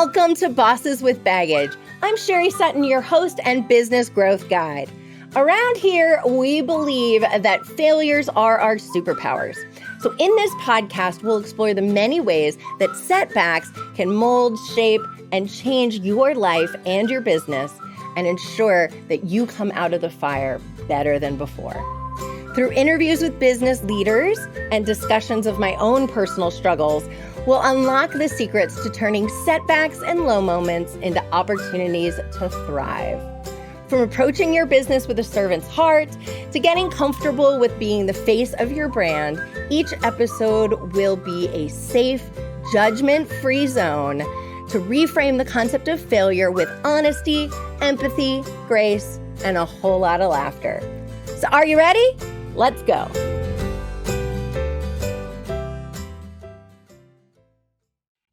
Welcome to Bosses with Baggage. I'm Sherry Sutton, your host and business growth guide. Around here, we believe that failures are our superpowers. So in this podcast, we'll explore the many ways that setbacks can mold, shape, and change your life and your business and ensure that you come out of the fire better than before. Through interviews with business leaders and discussions of my own personal struggles, we'll unlock the secrets to turning setbacks and low moments into opportunities to thrive. From approaching your business with a servant's heart to getting comfortable with being the face of your brand, each episode will be a safe, judgment-free zone to reframe the concept of failure with honesty, empathy, grace, and a whole lot of laughter. So are you ready? Let's go.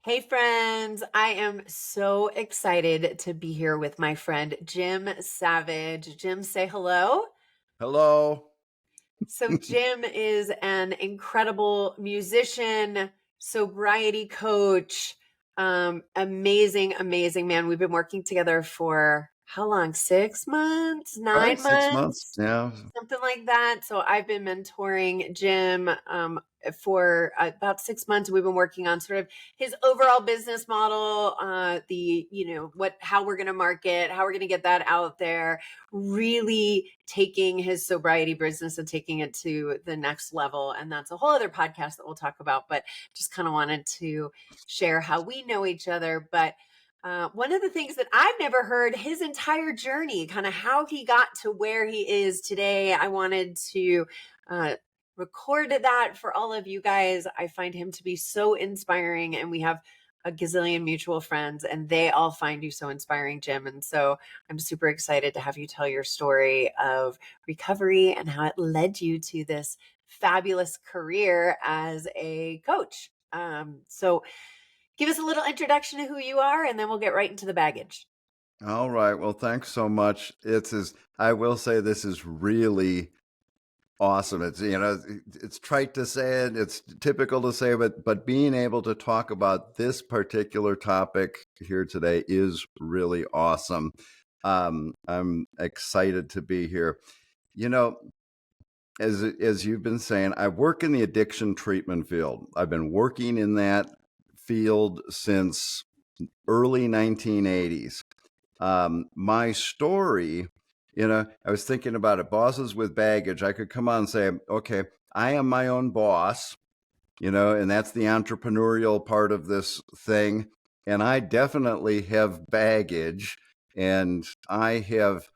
Hey friends, I am so excited to be here with my friend Jim Savage. Jim, say hello. Hello. So Jim is an incredible musician, sobriety coach, amazing man. We've been working together for how long? 6 months? 9 months? 6 months, yeah. Something like that. So I've been mentoring Jim for about 6 months. We've been working on sort of his overall business model, how we're going to market, how we're going to get that out there, really taking his sobriety business and taking it to the next level. And that's a whole other podcast that we'll talk about, but just kind of wanted to share how we know each other. But one of the things that I've never heard, his entire journey, kind of how he got to where he is today. I wanted to record that for all of you guys. I find him to be so inspiring, and we have a gazillion mutual friends, and they all find you so inspiring, Jim. And so I'm super excited to have you tell your story of recovery and how it led you to this fabulous career as a coach. So give us a little introduction to who you are, and then we'll get right into the baggage. All right. Well, thanks so much. I will say this is really awesome. It's trite to say it, it's typical to say, but being able to talk about this particular topic here today is really awesome. I'm excited to be here. As you've been saying, I work in the addiction treatment field. I've been working in that field since early 1980s. My story, I was thinking about it. Bosses with baggage. I could come on and say, okay, I am my own boss, and that's the entrepreneurial part of this thing. And I definitely have baggage, and I have,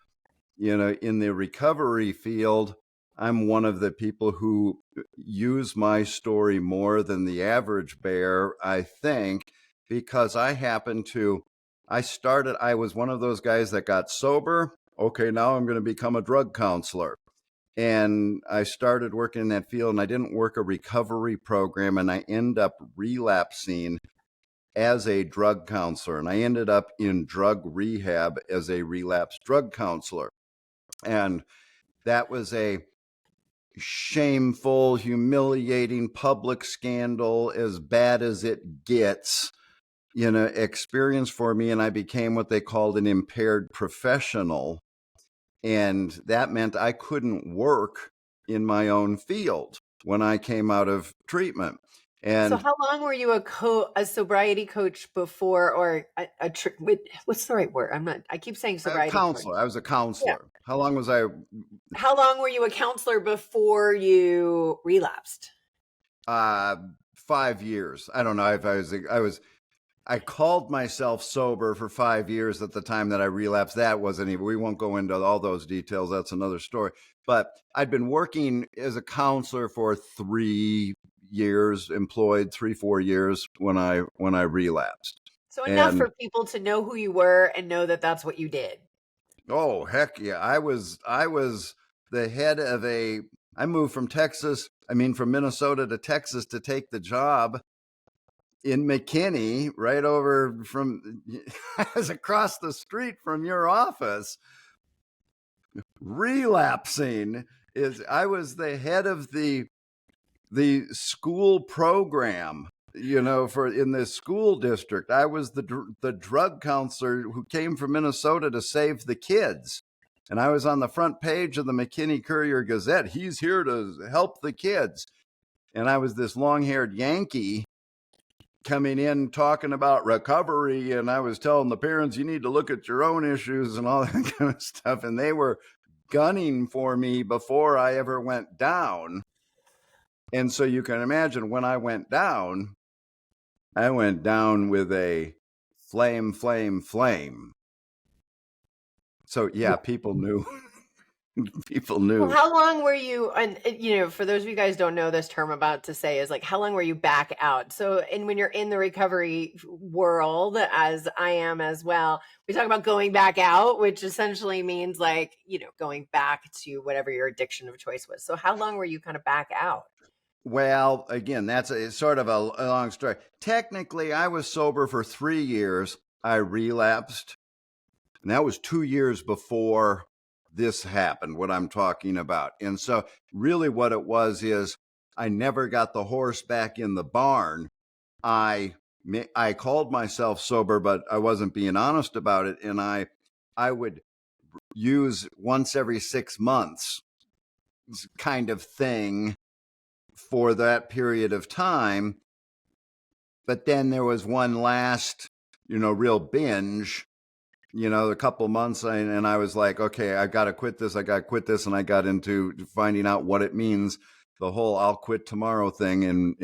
in the recovery field, I'm one of the people who use my story more than the average bear, I think, because I was one of those guys that got sober. Okay, now I'm going to become a drug counselor. And I started working in that field, and I didn't work a recovery program, and I ended up relapsing as a drug counselor. And I ended up in drug rehab as a relapsed drug counselor. And that was a shameful, humiliating public scandal, as bad as it gets, experience for me. And I became what they called an impaired professional. And that meant I couldn't work in my own field when I came out of treatment. And so how long were you a sobriety coach before, or what's the right word? I keep saying sobriety counselor. I was a counselor. Yeah. How long were you a counselor before you relapsed? 5 years. I don't know if I called myself sober for 5 years at the time that I relapsed. That wasn't even, we won't go into all those details. That's another story. But I'd been working as a counselor for 3 years, employed 3-4 years when I relapsed. So enough for people to know who you were and know that that's what you did. Oh, heck yeah. I was the head of I moved from Minnesota to Texas to take the job in McKinney, right over from, I was across the street from your office. Relapsing I was the head of the school program for in this school district. I was the drug counselor who came from Minnesota to save the kids. And I was on the front page of the McKinney Courier Gazette. He's here to help the kids. And I was this long-haired Yankee coming in talking about recovery, and I was telling the parents, you need to look at your own issues and all that kind of stuff. And they were gunning for me before I ever went down. And so you can imagine when I went down with a flame, flame, flame. So yeah, people knew. People Well, knew. how long were you, and for those of you guys don't know, this term I'm about to say is like, how long were you back out? So, and when you're in the recovery world, as I am as well, we talk about going back out, which essentially means like, going back to whatever your addiction of choice was. So how long were you kind of back out? Well, again, that's sort of a long story. Technically, I was sober for 3 years. I relapsed, and that was 2 years before this happened, what I'm talking about. And so really what it was is I never got the horse back in the barn. I called myself sober, but I wasn't being honest about it. And I would use once every 6 months kind of thing for that period of time. But then there was one last, real binge, a couple months, and I was like, okay, I got to quit this. And I got into finding out what it means, the whole "I'll quit tomorrow" thing.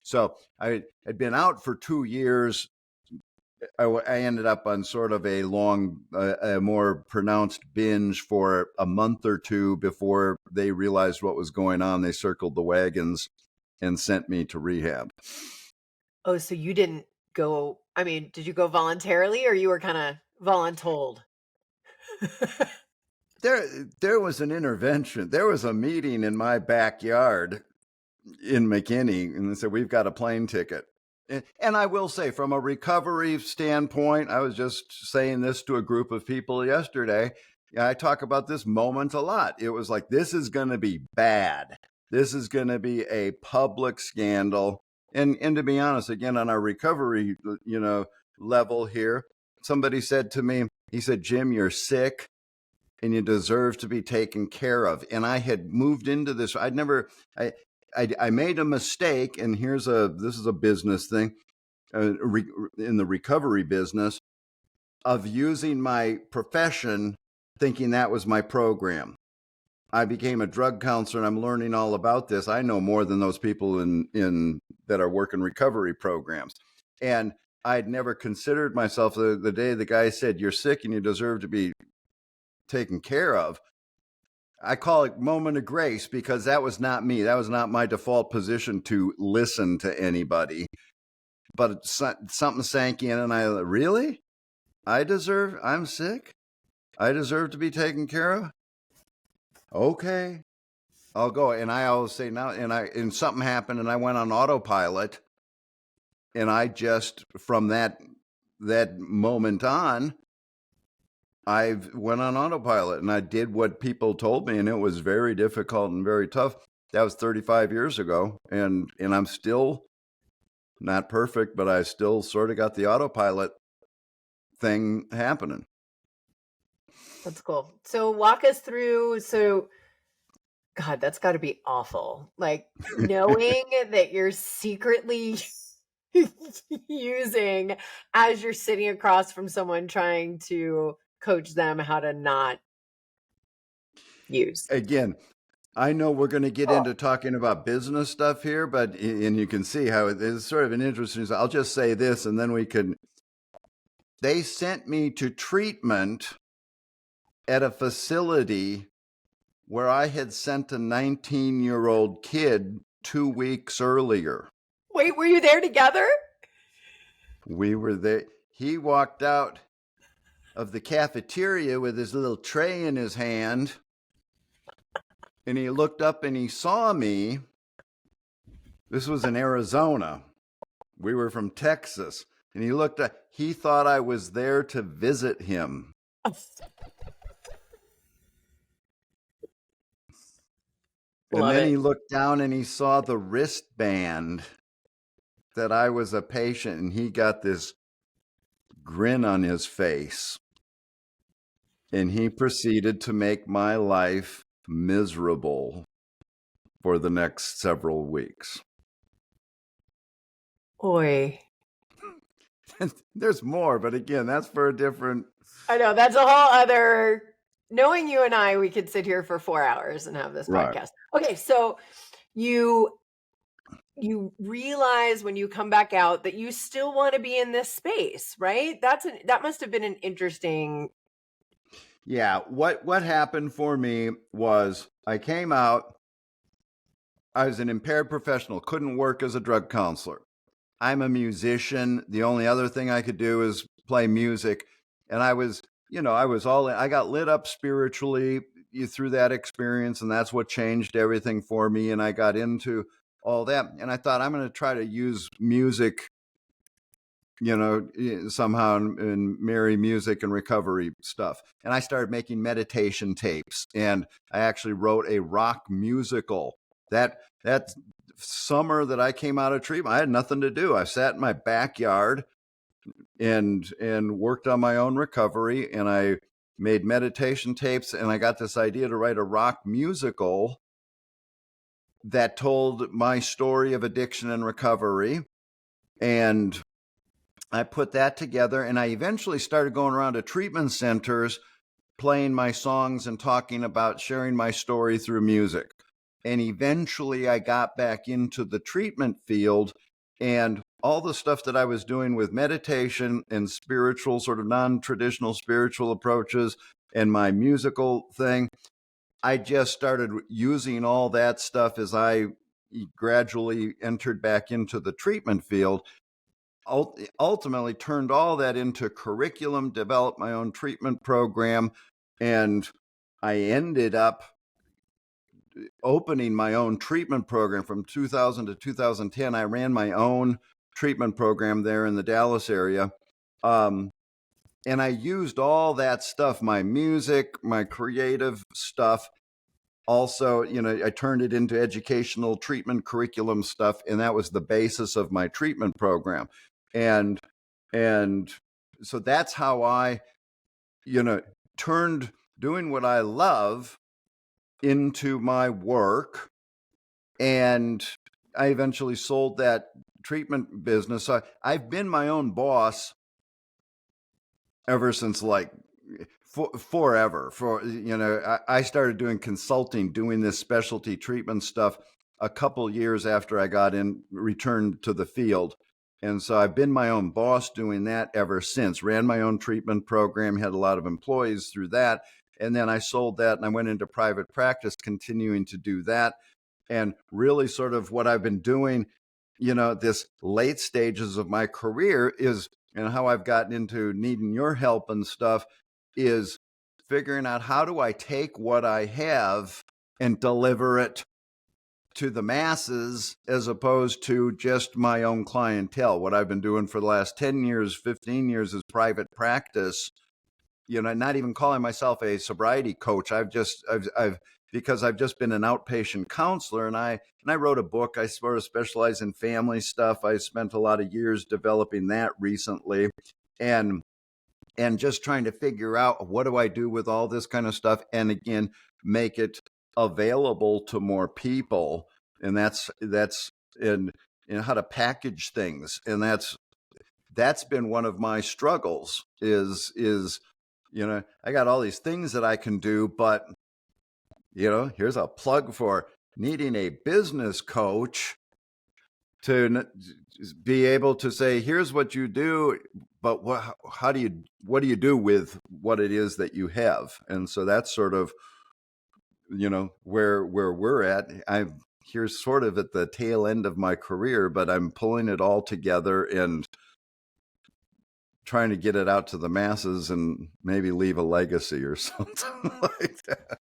So I had been out for 2 years. I ended up on sort of a more pronounced binge for a month or two before they realized what was going on. They circled the wagons and sent me to rehab. Oh, so you didn't go, I mean, did you go voluntarily or you were kind of voluntold? There was an intervention. There was a meeting in my backyard in McKinney, and they said, we've got a plane ticket. And I will say, from a recovery standpoint, I was just saying this to a group of people yesterday. I talk about this moment a lot. It was like, this is going to be bad. This is going to be a public scandal. And to be honest, again, on our recovery, level here, somebody said to me, he said, Jim, you're sick and you deserve to be taken care of. And I had moved into this. I made a mistake, and this is a business thing, in the recovery business, of using my profession thinking that was my program. I became a drug counselor, and I'm learning all about this. I know more than those people in that are working recovery programs. And I'd never considered myself, the day the guy said, you're sick and you deserve to be taken care of, I call it moment of grace, because that was not me. That was not my default position to listen to anybody. But something sank in, and really? I'm sick? I deserve to be taken care of? Okay, I'll go. And I always say now, and something happened, and I went on autopilot. And I just, from that moment on, I went on autopilot, and I did what people told me, and it was very difficult and very tough. That was 35 years ago, and I'm still not perfect, but I still sort of got the autopilot thing happening. That's cool. So walk us through. So, God, that's got to be awful. Like knowing that you're secretly using as you're sitting across from someone trying to coach them how to not use. Again, I know we're going to get into talking about business stuff here, and you can see how it is sort of an interesting. I'll just say this, and then they sent me to treatment at a facility where I had sent a 19-year-old kid 2 weeks earlier. Wait, were you there together? We were there. He walked out of the cafeteria with his little tray in his hand, and he looked up and he saw me. This was in Arizona. We were from Texas. And he looked up, he thought I was there to visit him. And then he looked down and he saw the wristband that I was a patient, and he got this grin on his face, and he proceeded to make my life miserable for the next several weeks. Boy. There's more, but again, that's for a different. I know that's a whole other. Knowing you and I, we could sit here for 4 hours and have this Right. podcast. Okay, so you realize when you come back out that you still want to be in this space, right? That must have been an interesting. Yeah, what happened for me was I came out. I was an impaired professional, couldn't work as a drug counselor. I'm a musician. The only other thing I could do is play music. And I was, I was all in. I got lit up spiritually through that experience. And that's what changed everything for me. And I got into all that. And I thought, I'm going to try to use music, somehow, and marry music and recovery stuff. And I started making meditation tapes. And I actually wrote a rock musical. That summer that I came out of treatment, I had nothing to do. I sat in my backyard and worked on my own recovery, and I made meditation tapes, and I got this idea to write a rock musical that told my story of addiction and recovery. And I put that together, and I eventually started going around to treatment centers playing my songs and talking about sharing my story through music. And eventually I got back into the treatment field, and all the stuff that I was doing with meditation and spiritual, sort of non-traditional spiritual approaches, and my musical thing, I just started using all that stuff as I gradually entered back into the treatment field. Ultimately turned all that into curriculum, developed my own treatment program, and I ended up opening my own treatment program from 2000 to 2010. I ran my own treatment program there in the Dallas area. And I used all that stuff, my music, my creative stuff. Also, I turned it into educational treatment curriculum stuff, and that was the basis of my treatment program. And and so that's how I, turned doing what I love into my work. And I eventually sold that treatment business. So I've been my own boss ever since, like, forever. I started doing consulting, doing this specialty treatment stuff a couple years after I returned to the field. And so I've been my own boss doing that ever since. Ran my own treatment program, had a lot of employees through that. And then I sold that and I went into private practice, continuing to do that. And really, sort of what I've been doing, this late stages of my career is, and how I've gotten into needing your help and stuff, is figuring out how do I take what I have and deliver it to the masses as opposed to just my own clientele. What I've been doing for the last 10 years, 15 years is private practice, not even calling myself a sobriety coach. I've because I've just been an outpatient counselor, and I wrote a book. I sort of specialize in family stuff. I spent a lot of years developing that recently, and just trying to figure out what do I do with all this kind of stuff, and again, make it available to more people. And that's in how to package things. And that's been one of my struggles is I got all these things that I can do, but here's a plug for needing a business coach to be able to say, here's what you do, but what do you do with what it is that you have? And so that's sort of, where we're at. I'm here sort of at the tail end of my career, but I'm pulling it all together and trying to get it out to the masses and maybe leave a legacy or something like that.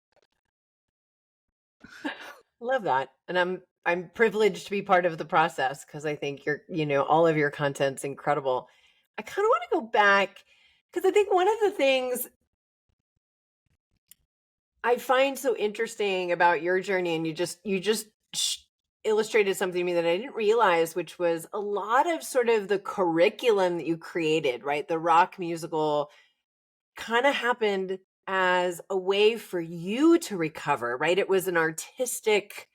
Love that. And I'm privileged to be part of the process because I think all of your content's incredible. I kind of want to go back because I think one of the things I find so interesting about your journey, and you just illustrated something to me that I didn't realize, which was a lot of sort of the curriculum that you created, right? The rock musical kind of happened as a way for you to recover, right? It was an artistic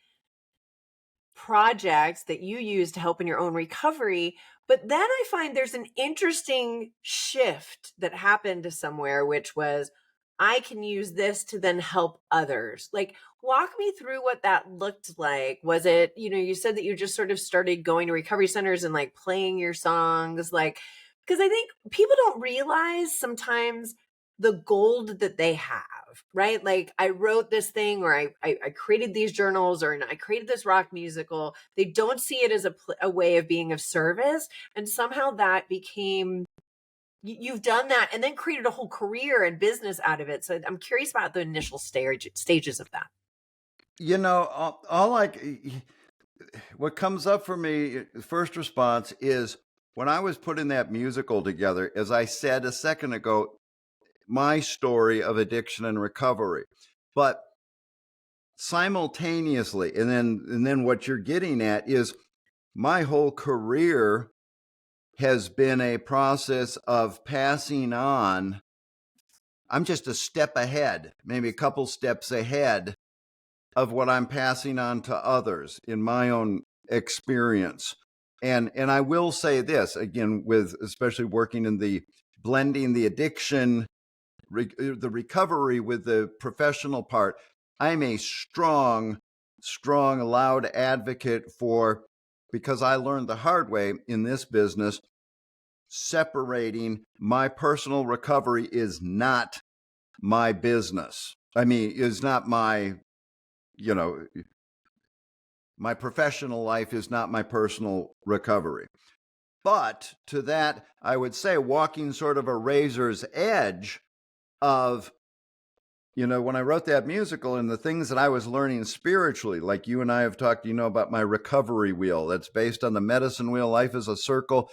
project that you use to help in your own recovery. But then I find there's an interesting shift that happened to somewhere, which was I can use this to then help others. Like, walk me through what that looked like. Was it, you said that you just sort of started going to recovery centers and like playing your songs, like, because I think people don't realize sometimes the gold that they have, right? Like, I wrote this thing, or I created these journals, or I created this rock musical. They don't see it as a way of being of service. And somehow that became, you've done that and then created a whole career and business out of it. So I'm curious about the initial stages of that. What comes up for me, first response is when I was putting that musical together, as I said a second ago, my story of addiction and recovery. But simultaneously, and then what you're getting at is my whole career has been a process of passing on. I'm just a step ahead, maybe a couple steps ahead of what I'm passing on to others in my own experience. And I will say this again, with especially working in the blending the addiction, the recovery with the professional part. I'm a strong, loud advocate for, because I learned the hard way in this business, separating my personal recovery is not my business. I mean, is not my, you know, my professional life is not my personal recovery. But to that, I would say walking sort of a razor's edge of, when I wrote that musical and the things that I was learning spiritually, like you and I have talked, about my recovery wheel that's based on the medicine wheel, life is a circle.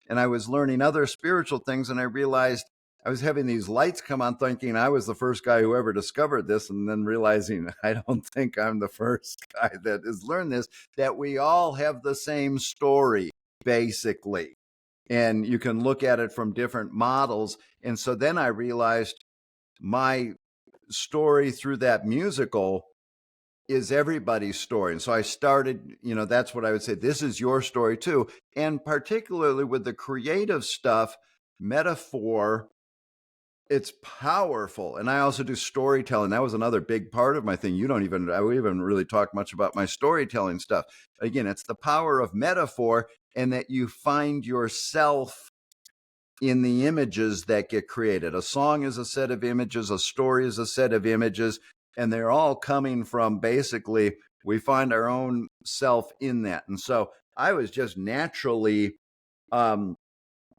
And I was learning other spiritual things. And I realized I was having these lights come on, thinking I was the first guy who ever discovered this. And then realizing I don't think I'm the first guy that has learned this, that we all have the same story, basically. And you can look at it from different models. And so then I realized my story through that musical is everybody's story. And so I started, that's what I would say. This is your story too. And particularly with the creative stuff, metaphor, it's powerful. And I also do storytelling. That was another big part of my thing. I haven't really talked much about my storytelling stuff. Again, it's the power of metaphor, and that you find yourself in the images that get created. A song is a set of images, a story is a set of images, and they're all coming from, basically, we find our own self in that. And so I was just naturally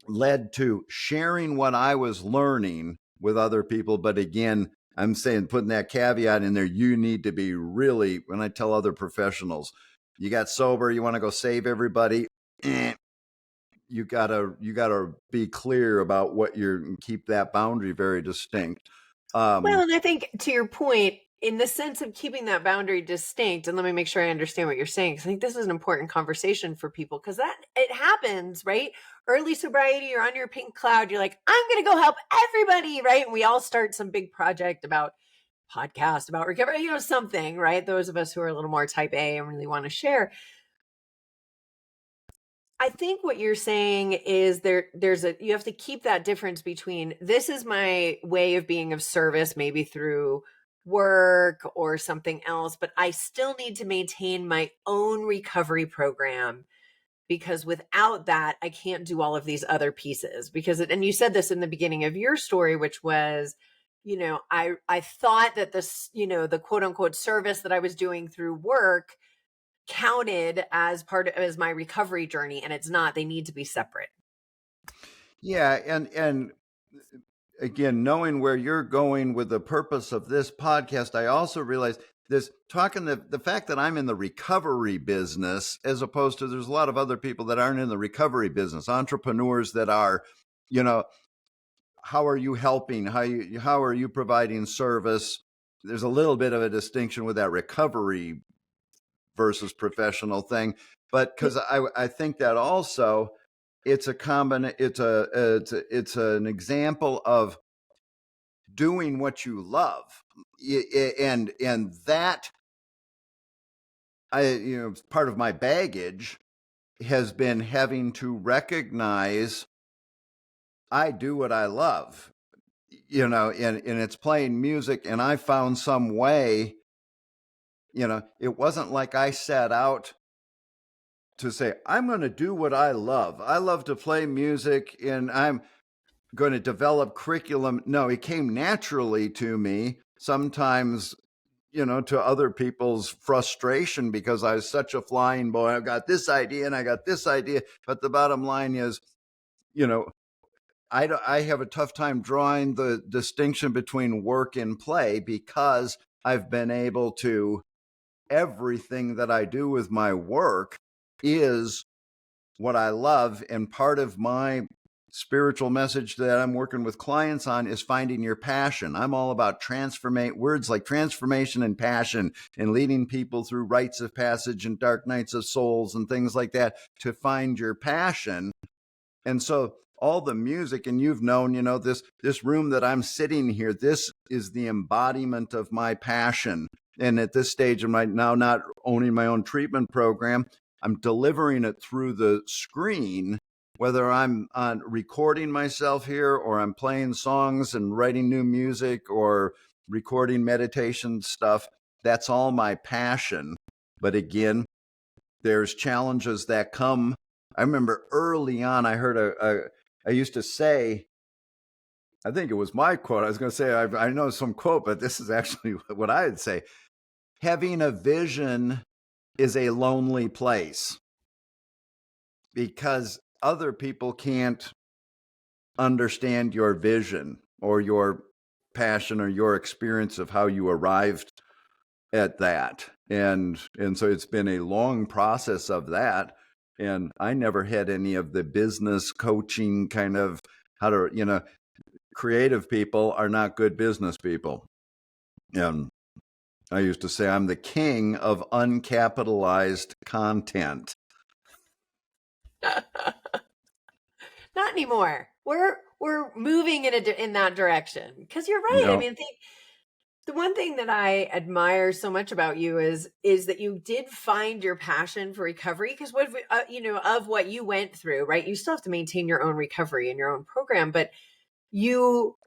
led to sharing what I was learning with other people. But again, I'm saying, putting that caveat in there, you need to be really, when I tell other professionals, you got sober, you want to go save everybody, you gotta be clear about what keep that boundary very distinct. Well, and I think, to your point, in the sense of keeping that boundary distinct, and let me make sure I understand what you're saying, because I think this is an important conversation for people, because that it happens, right? Early sobriety, you're on your pink cloud, you're like, I'm going to go help everybody, right? And we all start some big project about podcast, about recovery, something, right? Those of us who are a little more type A and really want to share. I think what you're saying is you have to keep that difference between, this is my way of being of service, maybe through work or something else, but I still need to maintain my own recovery program, because without that, I can't do all of these other pieces. And you said this in the beginning of your story, which was, I thought that this, the quote unquote service that I was doing through work counted as my recovery journey, and it's not. They need to be separate. Yeah, and again, knowing where you're going with the purpose of this podcast, I also realized this, talking the fact that I'm in the recovery business, as opposed to, there's a lot of other people that aren't in the recovery business, entrepreneurs that are, how are you helping? How are you providing service? There's a little bit of a distinction with that recovery versus professional thing. But because I think that also it's it's an example of doing what you love, and that part of my baggage has been having to recognize I do what I love, and it's playing music, and I found some way, it wasn't like I set out to say, I'm going to do what I love. I love to play music and I'm going to develop curriculum. No, it came naturally to me, sometimes, to other people's frustration because I was such a flying boy. I've got this idea and I got this idea. But the bottom line is, I have a tough time drawing the distinction between work and play because I've been able to, everything that I do with my work is what I love. And part of my spiritual message that I'm working with clients on is finding your passion. I'm all about words like transformation and passion and leading people through rites of passage and dark nights of souls and things like that to find your passion. And so all the music, and you've known, this room that I'm sitting here, this is the embodiment of my passion. And at this stage, I'm right now not owning my own treatment program. I'm delivering it through the screen, whether I'm recording myself here or I'm playing songs and writing new music or recording meditation stuff. That's all my passion. But again, there's challenges that come. I remember early on, I heard I used to say, I think it was my quote. I was going to say, I know some quote, but this is actually what I would say. Having a vision is a lonely place because other people can't understand your vision or your passion or your experience of how you arrived at that. And so it's been a long process of that. And I never had any of the business coaching kind of how to, creative people are not good business people. And I used to say I'm the king of uncapitalized content. Not anymore. We're moving in that direction because you're right. I No. mean, the one thing that I admire so much about you is that you did find your passion for recovery. Because what of what you went through, right? You still have to maintain your own recovery and your own program, but you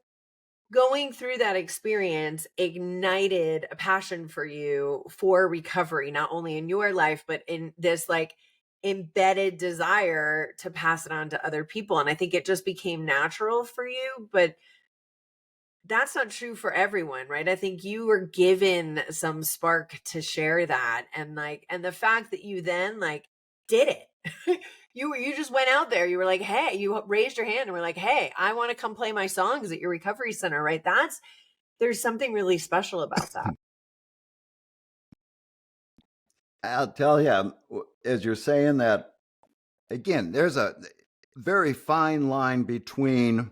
going through that experience ignited a passion for you for recovery, not only in your life, but in this like embedded desire to pass it on to other people. And I think it just became natural for you, but that's not true for everyone, right? I think you were given some spark to share that. And the fact that you then did it. You just went out there. You were like, hey, you raised your hand and were like, hey, I want to come play my songs at your recovery center, right? There's something really special about that. I'll tell you, as you're saying that, again, there's a very fine line between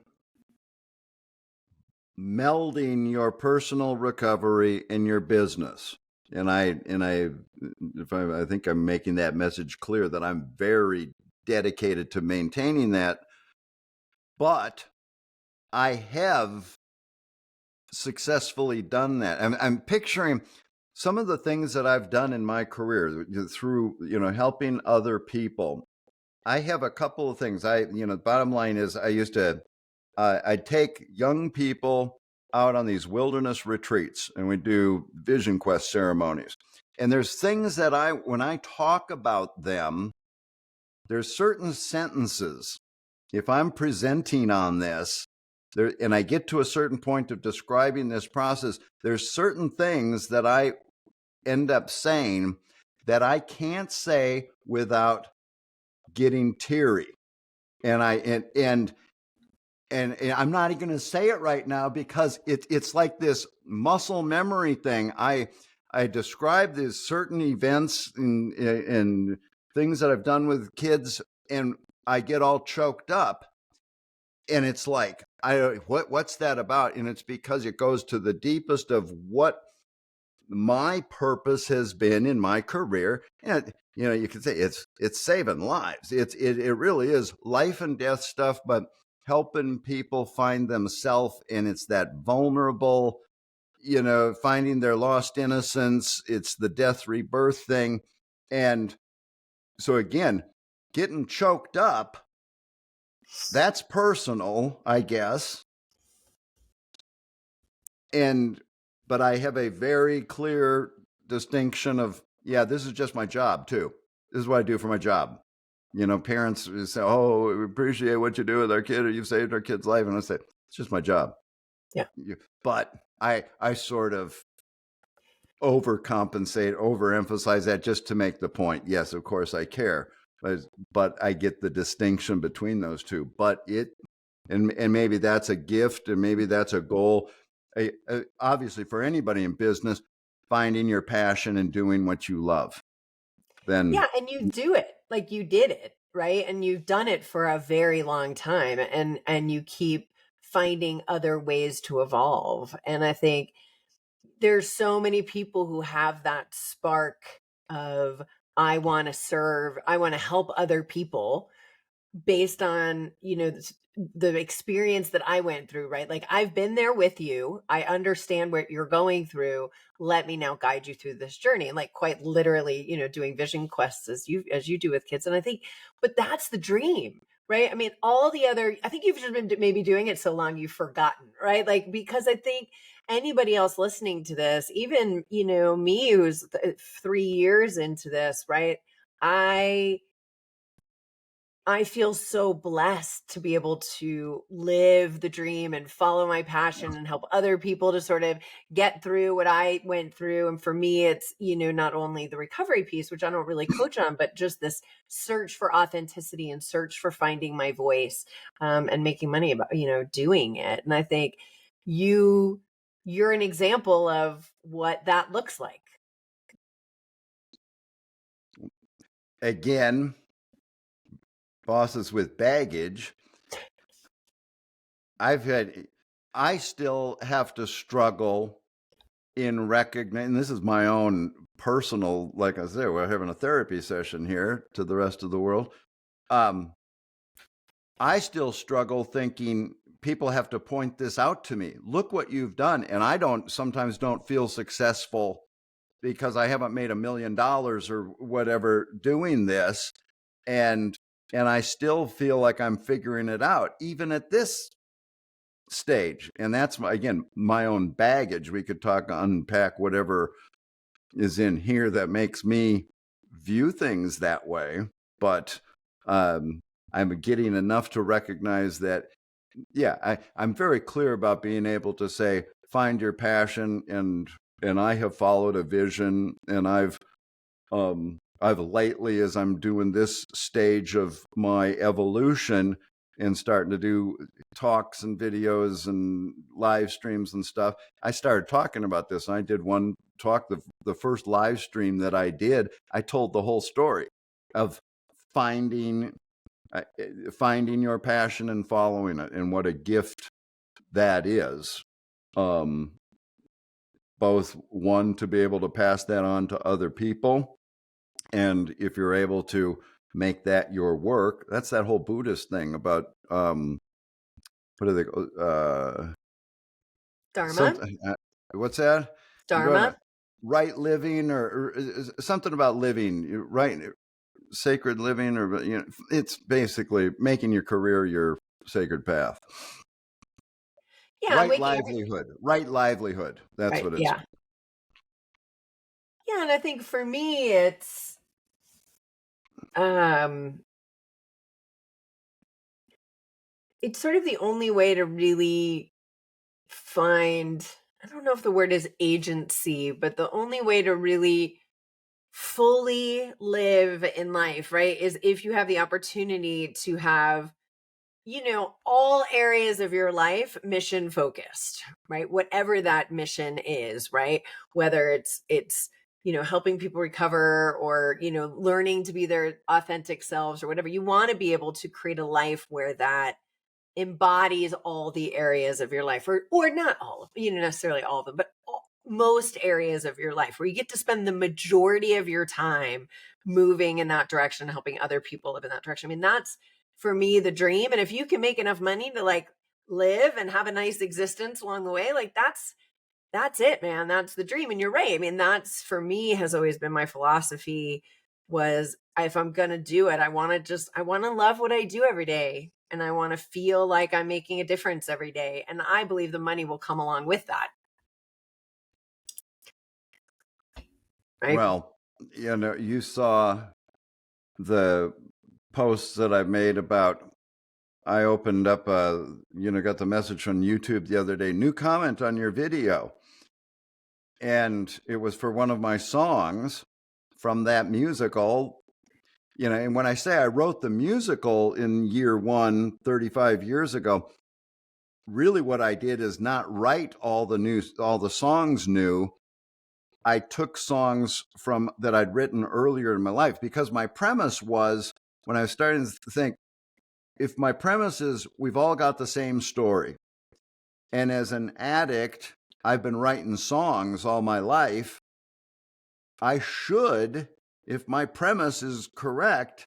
melding your personal recovery and your business. And I think I'm making that message clear that I'm very dedicated to maintaining that. But I have successfully done that. I'm picturing some of the things that I've done in my career through, helping other people. I have a couple of things. The bottom line is I used to, I'd take young people out on these wilderness retreats and we do vision quest ceremonies. And there's things that when I talk about them, there's certain sentences. If I'm presenting on this, and I get to a certain point of describing this process, there's certain things that I end up saying that I can't say without getting teary. And I'm not even going to say it right now because it's like this muscle memory thing. I describe these certain events and things that I've done with kids, and I get all choked up. And it's like, what's that about? And it's because it goes to the deepest of what my purpose has been in my career, and you can say it's saving lives. It really is life and death stuff, but helping people find themselves, and it's that vulnerable, finding their lost innocence. It's the death rebirth thing. And so again, getting choked up, that's personal, I guess. But I have a very clear distinction of, yeah, this is just my job too. This is what I do for my job. Parents say, "Oh, we appreciate what you do with our kid, or you've saved our kid's life," and I say, "It's just my job." Yeah. But I sort of overcompensate, overemphasize that just to make the point. Yes, of course I care, but I get the distinction between those two. But and maybe that's a gift, and maybe that's a goal. Obviously, for anybody in business, finding your passion and doing what you love. Then Yeah, and you do it. Like you did it, right? And you've done it for a very long time, and you keep finding other ways to evolve. And I think there's so many people who have that spark of, I want to serve, I want to help other people, based on, the experience that I went through, right? Like, I've been there with you. I understand what you're going through. Let me now guide you through this journey. And like, quite literally, doing vision quests as you do with kids. And I think, but that's the dream, right? I mean, all the other, I think you've just been maybe doing it so long you've forgotten, right? Like, because I think anybody else listening to this, even, me, who's 3 years into this, right? I feel so blessed to be able to live the dream and follow my passion and help other people to sort of get through what I went through. And for me, it's, not only the recovery piece, which I don't really coach on, but just this search for authenticity and search for finding my voice, and making money about, doing it. And I think you're an example of what that looks like. again, bosses with baggage. I still have to struggle in recognizing, this is my own personal, like I said, we're having a therapy session here to the rest of the world. I still struggle thinking people have to point this out to me. Look what you've done. And I sometimes don't feel successful because I haven't made $1 million or whatever doing this. And I still feel like I'm figuring it out, even at this stage. And that's again my own baggage. We could unpack whatever is in here that makes me view things that way, but I'm getting enough to recognize that, yeah, I'm very clear about being able to say, find your passion, and I have followed a vision, and I've lately, as I'm doing this stage of my evolution and starting to do talks and videos and live streams and stuff, I started talking about this. And I did one talk, the first live stream that I did, I told the whole story of finding your passion and following it, and what a gift that is. Both, one, to be able to pass that on to other people, and if you're able to make that your work, that's that whole Buddhist thing about what do they Dharma. what's that? Dharma. Right living, or something about living, right, sacred living, or it's basically making your career your sacred path. Yeah, Right livelihood. That's right. what it's. Yeah. Yeah, and I think for me it's sort of the only way to really find, I don't know if the word is agency, but the only way to really fully live in life, right, is if you have the opportunity to have, all areas of your life mission focused, right? Whatever that mission is, right? Whether it's helping people recover, or learning to be their authentic selves, or whatever. You want to be able to create a life where that embodies all the areas of your life, or not all of, necessarily all of them, but most areas of your life, where you get to spend the majority of your time moving in that direction, helping other people live in that direction. I mean, that's for me the dream. And if you can make enough money to like live and have a nice existence along the way, like that's it, man. That's the dream. And you're right. I mean, that's for me has always been my philosophy was if I'm going to do it, I want to love what I do every day. And I want to feel like I'm making a difference every day. And I believe the money will come along with that. Right. Well, you saw the posts that I've made about, I opened up got the message from YouTube the other day, new comment on your video. And it was for one of my songs from that musical. And when I say I wrote the musical in year one, 35 years ago, really what I did is not write all the songs new. I took songs from that I'd written earlier in my life, because my premise was, when I was starting to think, if my premise is we've all got the same story, and as an addict, I've been writing songs all my life, I should, if my premise is correct,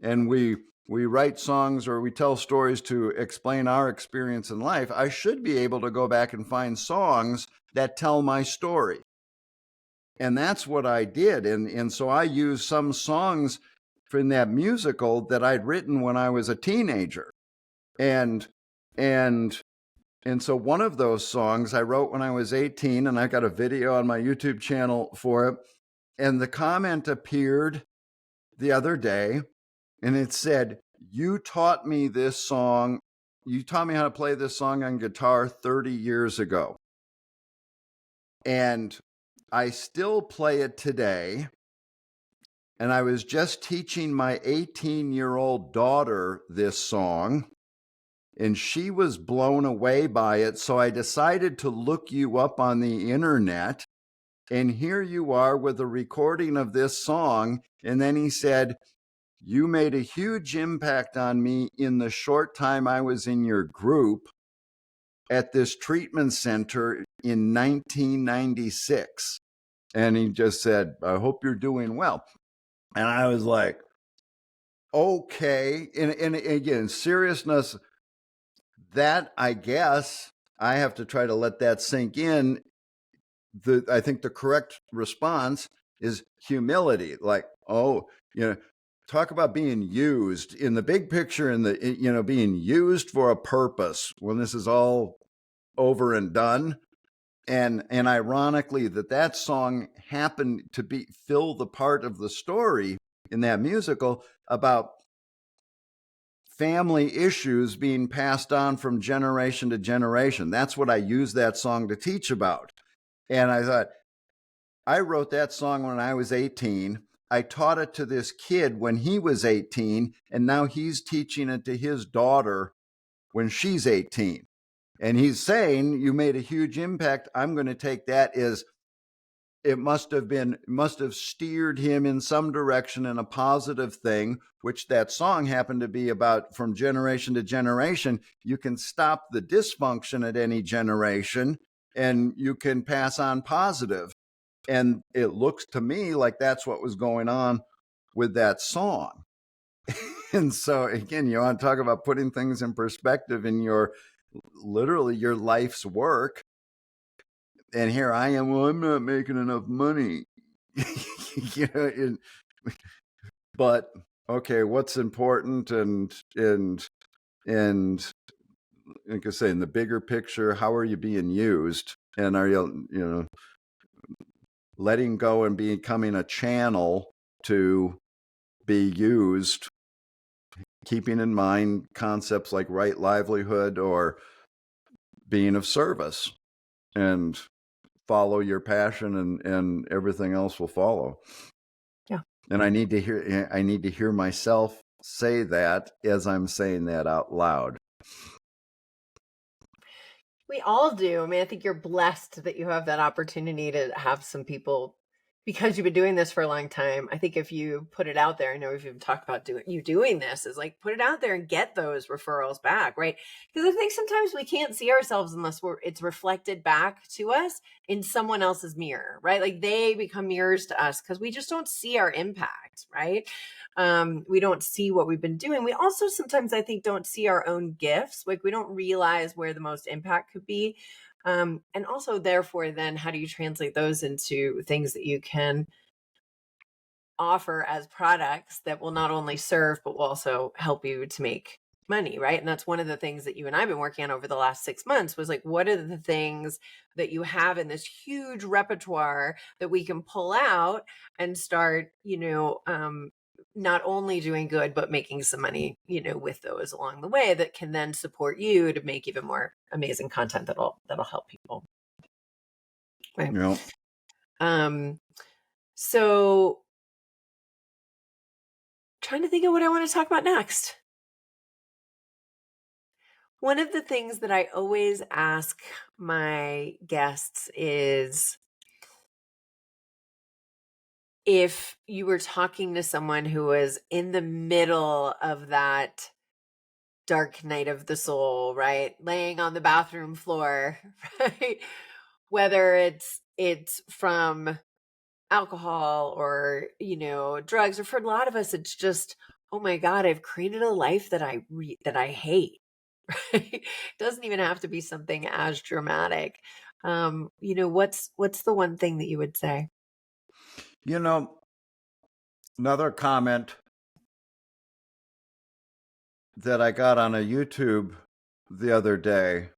and we write songs or we tell stories to explain our experience in life, I should be able to go back and find songs that tell my story. And that's what I did. And so I used some songs from that musical that I'd written when I was a teenager. And so one of those songs I wrote when I was 18, and I got a video on my YouTube channel for it. And the comment appeared the other day, and it said, you taught me this song. You taught me how to play this song on guitar 30 years ago. And I still play it today. And I was just teaching my 18-year-old daughter this song, and she was blown away by it. So I decided to look you up on the internet, and here you are with a recording of this song. And then he said, you made a huge impact on me in the short time I was in your group at this treatment center in 1996. And he just said, I hope you're doing well. And I was like, okay. And again, seriousness, that, I guess I have to try to let that sink in. I think the correct response is humility. Like, talk about being used in the big picture, and being used for a purpose when this is all over and done. And ironically, that song happened to fill the part of the story in that musical about family issues being passed on from generation to generation. That's what I used that song to teach about. And I thought, I wrote that song when I was 18. I taught it to this kid when he was 18, and now he's teaching it to his daughter when she's 18. And he's saying, you made a huge impact. I'm going to take that as it must have steered him in some direction in a positive thing, which that song happened to be about. From generation to generation, you can stop the dysfunction at any generation, and you can pass on positive. And it looks to me like that's what was going on with that song. And so again, you want to talk about putting things in perspective in literally your life's work. And here I am, well, I'm not making enough money. But okay, what's important? And like I say, in the bigger picture, how are you being used? And are you letting go and becoming a channel to be used, keeping in mind concepts like right livelihood or being of service, and follow your passion, and everything else will follow. Yeah. And I need to hear myself say that as I'm saying that out loud. We all do. I mean, I think you're blessed that you have that opportunity to have some people because you've been doing this for a long time, I think if you put it out there, I know if you've talked about doing this, is like put it out there and get those referrals back, right? Because I think sometimes we can't see ourselves unless it's reflected back to us in someone else's mirror, right? Like they become mirrors to us because we just don't see our impact, right? We don't see what we've been doing. We also sometimes, I think, don't see our own gifts. Like we don't realize where the most impact could be. And also, therefore, then how do you translate those into things that you can offer as products that will not only serve, but will also help you to make money, right? And that's one of the things that you and I've been working on over the last 6 months was like, what are the things that you have in this huge repertoire that we can pull out and start, not only doing good, but making some money, with those along the way that can then support you to make even more amazing content that'll help people. Right. You know, So trying to think of what I want to talk about next. One of the things that I always ask my guests is if you were talking to someone who was in the middle of that dark night of the soul, right? Laying on the bathroom floor, right? Whether it's from alcohol or, drugs, or for a lot of us, it's just, oh my God, I've created a life that I hate. Right? Doesn't even have to be something as dramatic. What's the one thing that you would say? you know, another comment that I got on a YouTube the other day.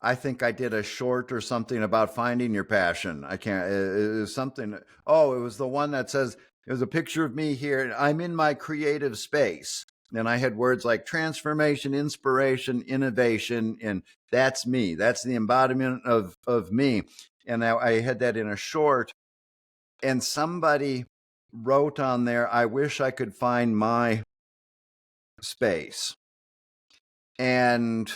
I think I did a short or something about finding your passion. I can't, it was something. Oh, it was the one that says, it was a picture of me here. And I'm in my creative space. And I had words like transformation, inspiration, innovation. And that's me. That's the embodiment of me. And I had that in a short. And somebody wrote on there, I wish I could find my space. And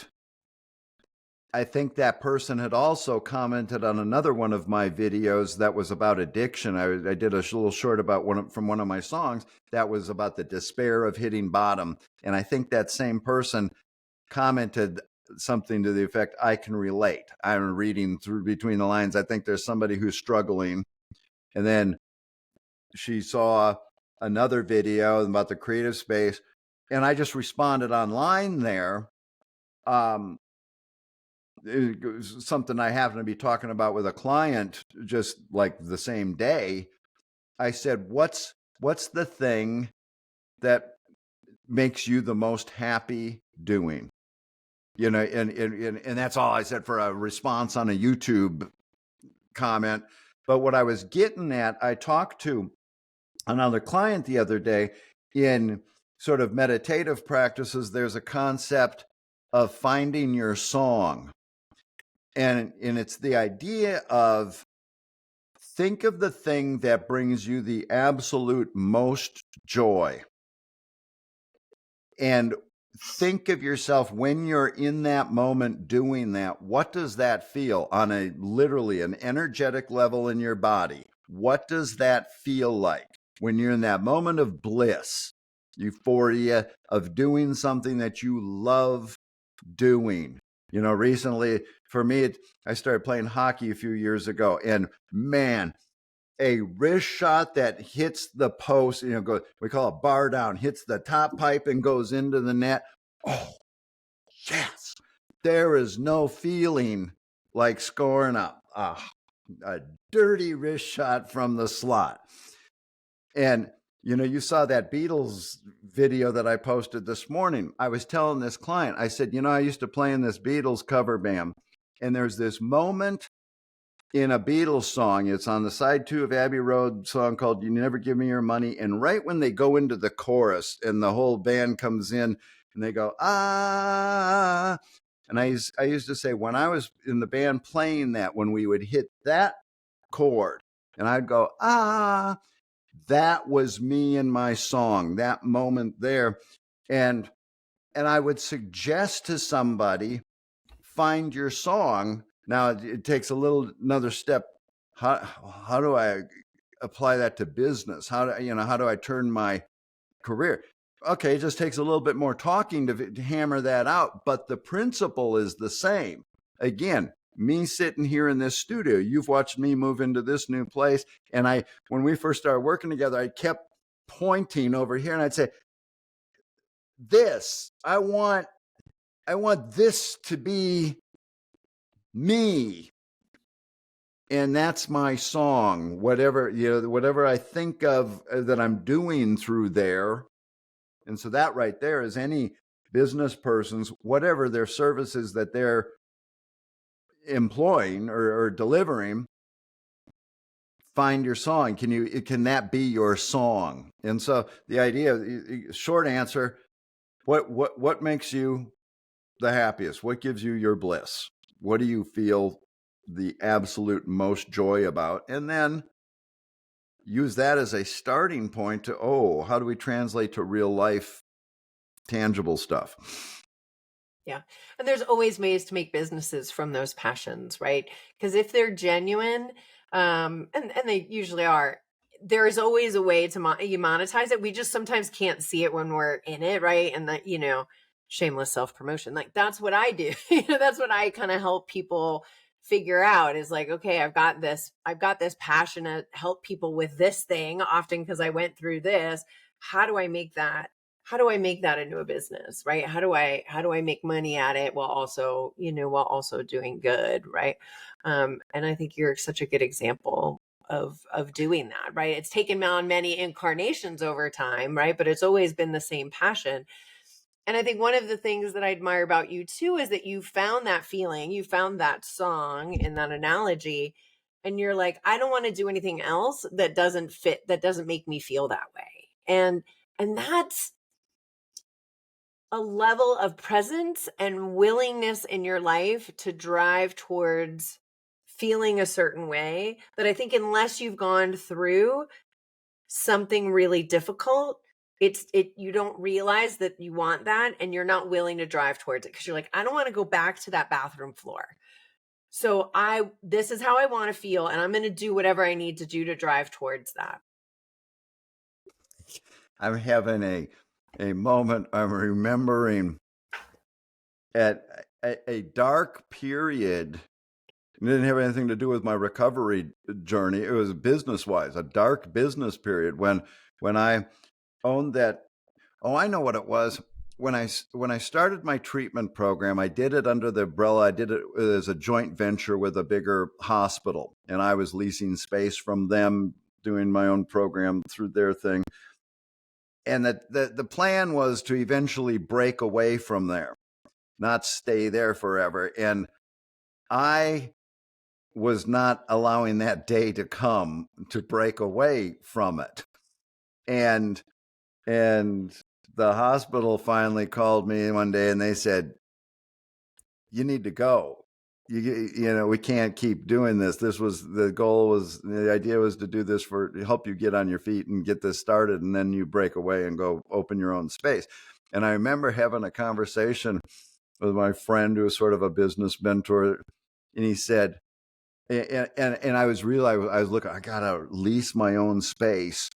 I think that person had also commented on another one of my videos that was about addiction. I did a little short about from one of my songs that was about the despair of hitting bottom. And I think that same person commented something to the effect, I can relate. I'm reading through between the lines. I think there's somebody who's struggling. And then she saw another video about the creative space. And I just responded online there. It was something I happened to be talking about with a client just like the same day. I said, what's the thing that makes you the most happy doing? And that's all I said for a response on a YouTube comment. But what I was getting at, I talked to another client the other day in sort of meditative practices. There's a concept of finding your song. And it's the idea of think of the thing that brings you the absolute most joy. And think of yourself when you're in that moment doing that. What does that feel on a literally an energetic level in your body? What does that feel like when you're in that moment of bliss, euphoria of doing something that you love doing? Recently for me, I started playing hockey a few years ago, and man, a wrist shot that hits the post, we call it bar down, hits the top pipe and goes into the net. Oh, yes. There is no feeling like scoring a dirty wrist shot from the slot. And you saw that Beatles video that I posted this morning. I was telling this client, I said, I used to play in this Beatles cover band. And there's this moment in a Beatles song. It's on the side 2 of Abbey Road song called You Never Give Me Your Money. And right when they go into the chorus and the whole band comes in and they go, ah. And I used to say when I was in the band playing that, when we would hit that chord and I'd go, ah, that was me in my song, that moment there. And I would suggest to somebody, find your song. Now it takes another step. How do I apply that to business? How do I turn my career? Okay, it just takes a little bit more talking to hammer that out, but the principle is the same. Again, me sitting here in this studio, you've watched me move into this new place, and when we first started working together, I kept pointing over here, and I'd say, "This, I want this to be me." And that's my song. Whatever I think of that I'm doing through there. And so that right there is any business person's, whatever their services that they're employing or delivering, find your song. Can that be your song? And so the idea, short answer, what makes you the happiest? What gives you your bliss? What do you feel the absolute most joy about? And then use that as a starting point to, how do we translate to real life tangible stuff? Yeah. And there's always ways to make businesses from those passions, right? Because if they're genuine, and they usually are, there is always a way to you monetize it. We just sometimes can't see it when we're in it, right? And that, shameless self-promotion. Like that's what I do. That's what I kind of help people figure out is like, okay, I've got this passion to help people with this thing, often because I went through this. How do I make that into a business, right? How do I make money at it while also doing good, right? And I think you're such a good example of doing that, right? It's taken on many incarnations over time, right? But it's always been the same passion. And I think one of the things that I admire about you too is that you found that feeling, you found that song in that analogy, and you're like, I don't want to do anything else that doesn't fit, that doesn't make me feel that way. And that's a level of presence and willingness in your life to drive towards feeling a certain way that I think unless you've gone through something really difficult, you don't realize that you want that and you're not willing to drive towards it because you're like, I don't want to go back to that bathroom floor. So this is how I want to feel and I'm going to do whatever I need to do to drive towards that. I'm having a moment. I'm remembering at a dark period. It didn't have anything to do with my recovery journey. It was business wise, a dark business period when I owned that. Oh, I know what it was. When I started my treatment program, I did it under the umbrella. I did it as a joint venture with a bigger hospital, and I was leasing space from them, doing my own program through their thing. And the plan was to eventually break away from there, not stay there forever. And I was not allowing that day to come to break away from it. And the hospital finally called me one day and they said, you need to go. We can't keep doing this. The idea was to do this to help you get on your feet and get this started. And then you break away and go open your own space. And I remember having a conversation with my friend who was sort of a business mentor. And he said, and I was looking, I got to lease my own space.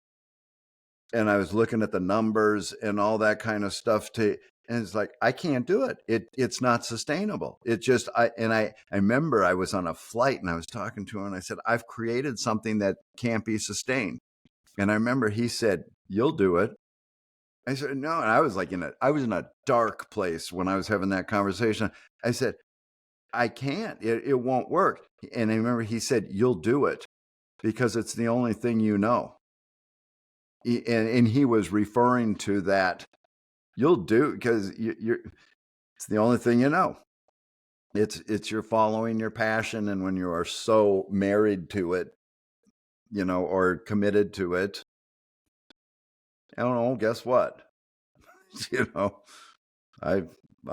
And I was looking at the numbers and all that kind of stuff and it's like, I can't do it. It's not sustainable. It just, I remember I was on a flight and I was talking to him and I said, I've created something that can't be sustained. And I remember he said, you'll do it. I said, no. And I was like, I was in a dark place when I was having that conversation. I said, I can't, it won't work. And I remember he said, you'll do it because it's the only thing you know. And he was referring to that. You'll do because it's the only thing you know. It's you're following your passion, and when you are so married to it, or committed to it, I don't know. Guess what? I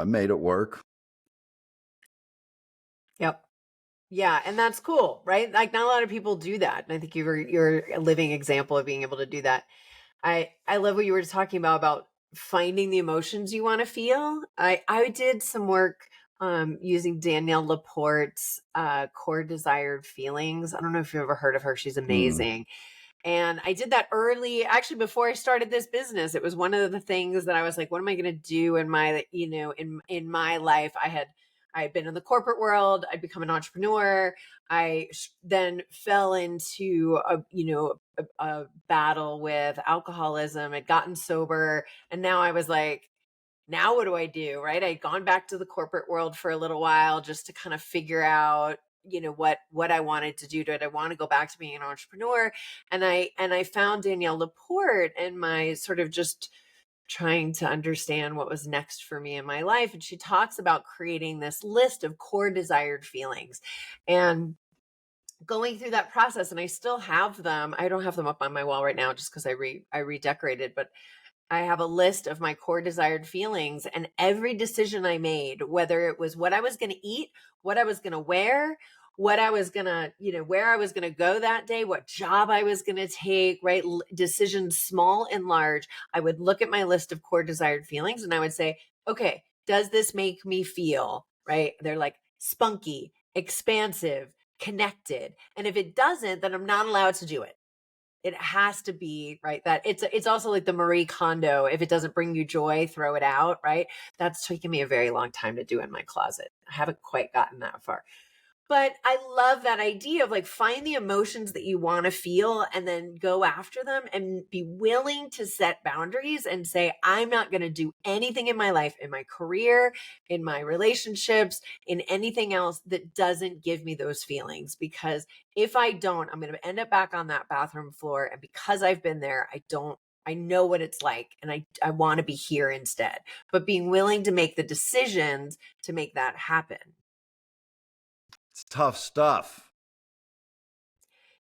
made it work. Yep. Yeah, and that's cool, right? Like not a lot of people do that, and I think you're a living example of being able to do that. I love what you were talking about finding the emotions you want to feel. I did some work using Danielle Laporte's core desired feelings. I don't know if you've ever heard of her. She's amazing. And I did that early, actually, before I started this business. It was one of the things that I was like, what am I going to do in my, in my life? I had been in the corporate world. I'd become an entrepreneur. Then fell into a battle with alcoholism. I'd gotten sober. And now I was like, now what do I do? Right. I'd gone back to the corporate world for a little while just to kind of figure out, what I wanted to do. Did I want to go back to being an entrepreneur? And I found Danielle Laporte and my sort of just trying to understand what was next for me in my life. And she talks about creating this list of core desired feelings and going through that process. And I still have them. I don't have them up on my wall right now just because I redecorated, but I have a list of my core desired feelings, and every decision I made, whether it was what I was going to eat, what I was going to wear, what I was going to, where I was going to go that day, what job I was going to take, right? Decisions small and large. I would look at my list of core desired feelings and I would say, okay, does this make me feel, right? They're like spunky, expansive, connected. And if it doesn't, then I'm not allowed to do it. It has to be, right, that it's also like the Marie Kondo, if it doesn't bring you joy, throw it out, right? That's taken me a very long time to do in my closet. I haven't quite gotten that far. But I love that idea of like find the emotions that you want to feel and then go after them and be willing to set boundaries and say, I'm not going to do anything in my life, in my career, in my relationships, in anything else that doesn't give me those feelings. Because if I don't, I'm going to end up back on that bathroom floor. And because I've been there, I know what it's like. And I want to be here instead. But being willing to make the decisions to make that happen. It's tough stuff.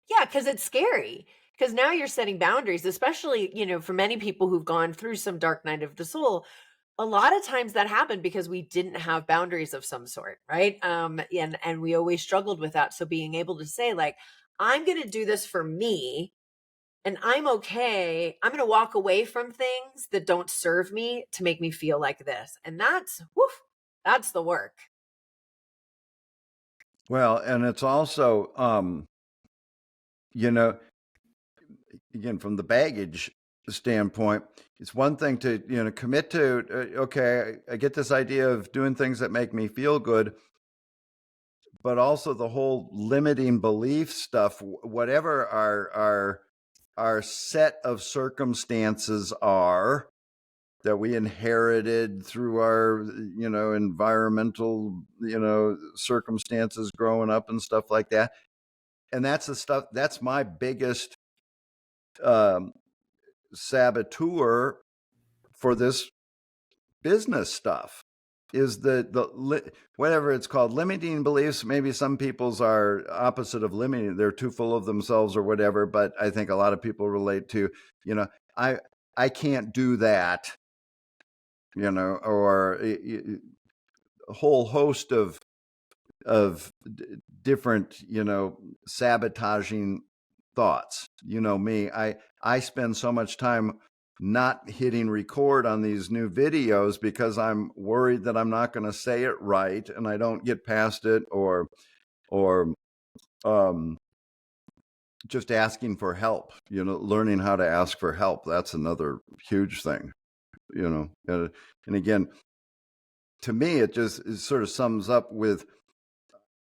Yeah, because it's scary. Because now you're setting boundaries, especially, for many people who've gone through some dark night of the soul. A lot of times that happened because we didn't have boundaries of some sort, right? And we always struggled with that. So being able to say, like, I'm going to do this for me, and I'm okay. I'm going to walk away from things that don't serve me to make me feel like this, and that's the work. Well, and it's also, you know, again, from the baggage standpoint, it's one thing to, commit to, okay, I get this idea of doing things that make me feel good, but also the whole limiting belief stuff, whatever our set of circumstances are that we inherited through our, environmental, circumstances growing up and stuff like that. And that's the stuff, that's my biggest saboteur for this business stuff is whatever it's called, limiting beliefs. Maybe some people's are opposite of limiting, they're too full of themselves or whatever, but I think a lot of people relate to, I can't do that, or a whole host of different, sabotaging thoughts. Me, I spend so much time not hitting record on these new videos because I'm worried that I'm not going to say it right and I don't get past it, or um just asking for help, learning how to ask for help. That's another huge thing, and again, to me, it sort of sums up with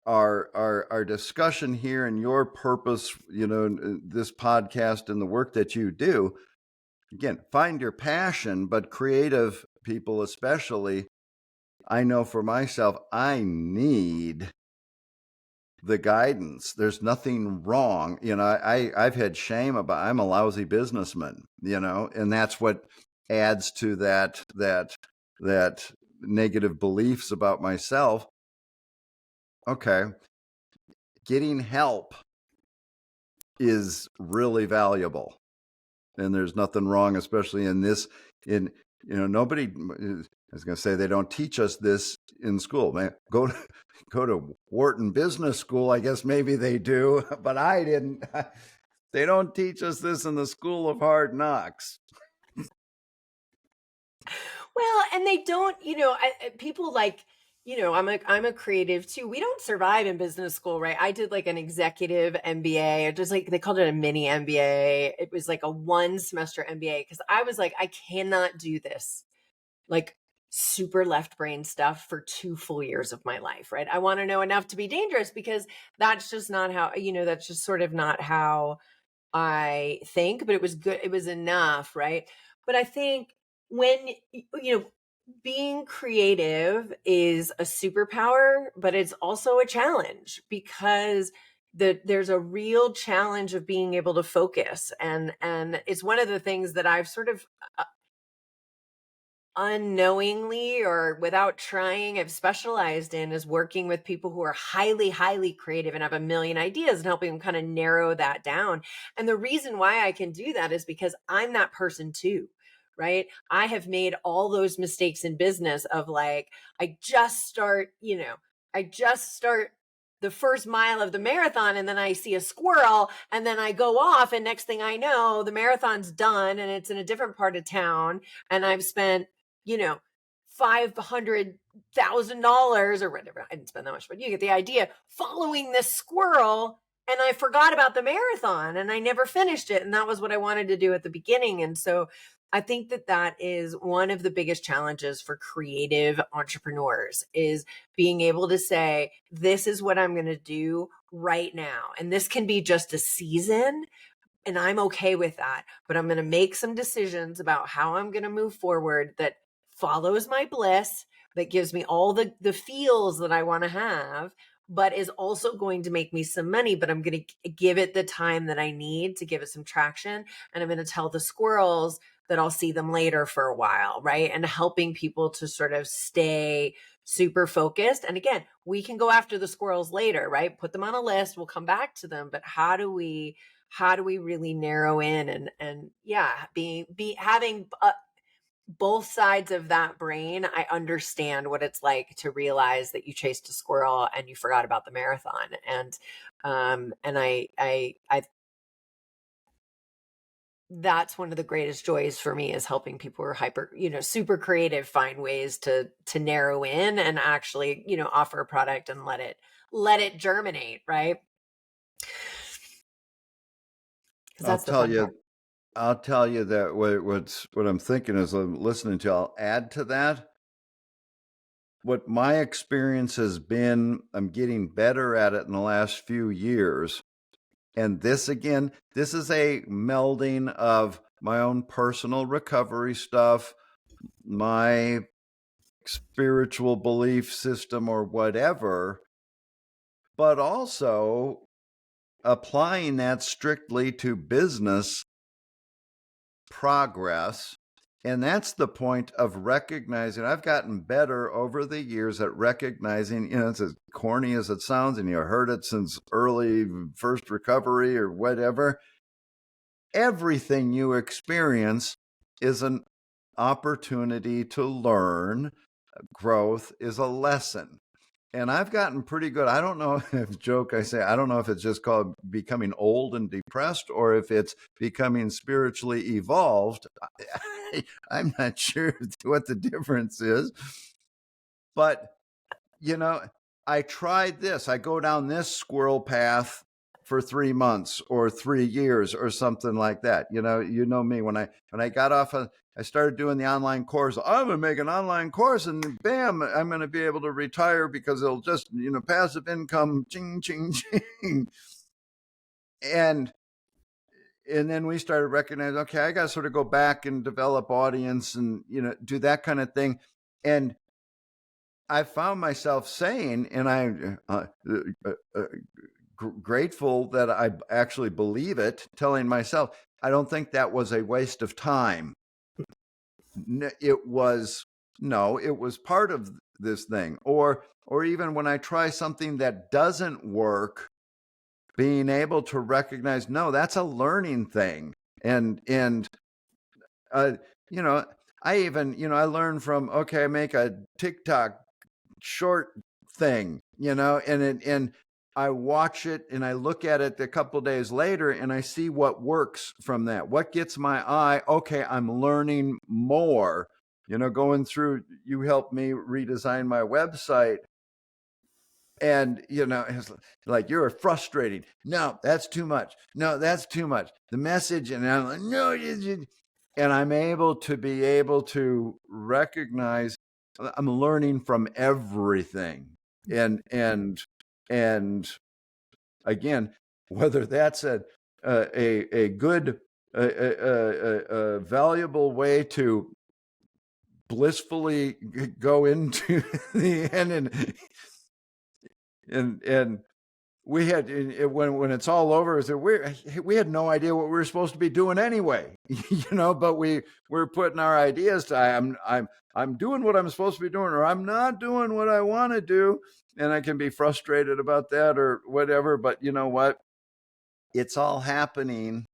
our discussion here and your purpose, this podcast and the work that you do. Again, find your passion, but creative people especially, I know for myself, I need the guidance. There's nothing wrong. I've had shame about I'm a lousy businessman, and that's what adds to that negative beliefs about myself. Okay. Getting help is really valuable. And there's nothing wrong, especially nobody, I was going to say, they don't teach us this in school. Man, go to Wharton Business School. I guess maybe they do, but I didn't. They don't teach us this in the School of Hard Knocks. Well, and they don't, people like I'm a creative too. We don't survive in business school, right? I did like an executive MBA, or just like they called it a mini MBA. It was like a 1 semester MBA because I was like, I cannot do this like super left brain stuff for 2 full years of my life, right? I want to know enough to be dangerous because that's just not how, that's just sort of not how I think, but it was good. It was enough, right? But I think when, being creative is a superpower, but it's also a challenge because there's a real challenge of being able to focus. And it's one of the things that I've sort of unknowingly or without trying have specialized in, is working with people who are highly creative and have a million ideas and helping them kind of narrow that down. And the reason why I can do that is because I'm that person too, right? I have made all those mistakes in business of like, I just start the first mile of the marathon, and then I see a squirrel, and then I go off, and next thing I know, the marathon's done and it's in a different part of town, and I've spent, $500,000 or whatever. I didn't spend that much, but you get the idea, following this squirrel. And I forgot about the marathon and I never finished it. And that was what I wanted to do at the beginning. And so I think that is one of the biggest challenges for creative entrepreneurs, is being able to say, this is what I'm going to do right now. And this can be just a season, and I'm okay with that, but I'm going to make some decisions about how I'm going to move forward that follows my bliss, that gives me all the feels that I want to have, but is also going to make me some money. But I'm going to give it the time that I need to give it some traction. And I'm going to tell the squirrels that I'll see them later for a while, right? And helping people to sort of stay super focused. And again, we can go after the squirrels later, right? Put them on a list, we'll come back to them. But how do we really narrow in, and yeah, having both sides of that brain? I understand what it's like to realize that you chased a squirrel and you forgot about the marathon. And I that's one of the greatest joys for me, is helping people who are super creative find ways to narrow in and actually, offer a product and let it germinate, right? Because I'll that's the tell fun part. you, I'll tell you that what I'm thinking as I'm listening to you, I'll add to that. What my experience has been, I'm getting better at it in the last few years. And this is a melding of my own personal recovery stuff, my spiritual belief system or whatever, but also applying that strictly to business progress. And that's the point of recognizing. I've gotten better over the years at recognizing, it's as corny as it sounds, and you heard it since early first recovery or whatever. Everything you experience is an opportunity to learn. Growth is a lesson. And I've gotten pretty good. I don't know if joke I say, I don't know if it's just called becoming old and depressed or if it's becoming spiritually evolved. I'm not sure what the difference is. But, I tried this. I go down this squirrel path for 3 months or 3 years or something like that. You know me, when I got off I started doing the online course. I'm going to make an online course and bam, I'm going to be able to retire because it'll just, passive income, ching, ching, ching. And then we started recognizing, okay, I got to sort of go back and develop audience and, do that kind of thing. And I found myself saying, and I'm grateful that I actually believe it, telling myself, I don't think that was a waste of time. It was part of this thing. Or even when I try something that doesn't work, being able to recognize, no, that's a learning thing. And I even, I learned from, okay, I make a TikTok short thing, and I watch it and I look at it a couple of days later and I see what works from that. What gets my eye? Okay, I'm learning more. going through, you helped me redesign my website. And, it's like, you're frustrating. No, that's too much. No, that's too much. The message. And I'm like, no, and I'm able to recognize I'm learning from everything. And again, whether that's a good, a valuable way to blissfully go into the end, and we had, when it's all over, is that we had no idea what we were supposed to be doing anyway, but we're putting our ideas to, I'm doing what I'm supposed to be doing, or I'm not doing what I want to do, and I can be frustrated about that or whatever. But you know what? It's all happening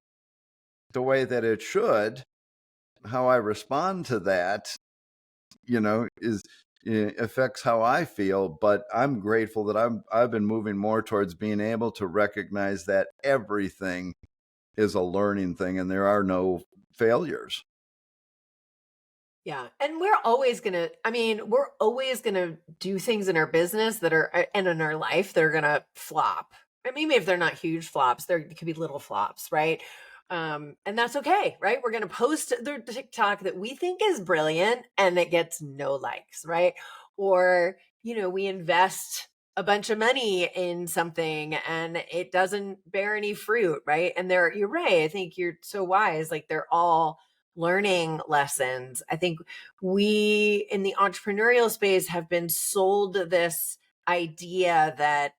the way that it should. How I respond to that, is affects how I feel. But I'm grateful that I've been moving more towards being able to recognize that everything is a learning thing and there are no failures. Yeah. And we're always going to, we're always going to do things in our business that are, and in our life, that are going to flop. Maybe if they're not huge flops, there could be little flops, right? And that's okay, right? We're going to post the TikTok that we think is brilliant and it gets no likes, right? Or, we invest a bunch of money in something and it doesn't bear any fruit, right? And you're right. I think you're so wise. Like, they're all learning lessons. I think we in the entrepreneurial space have been sold this idea that,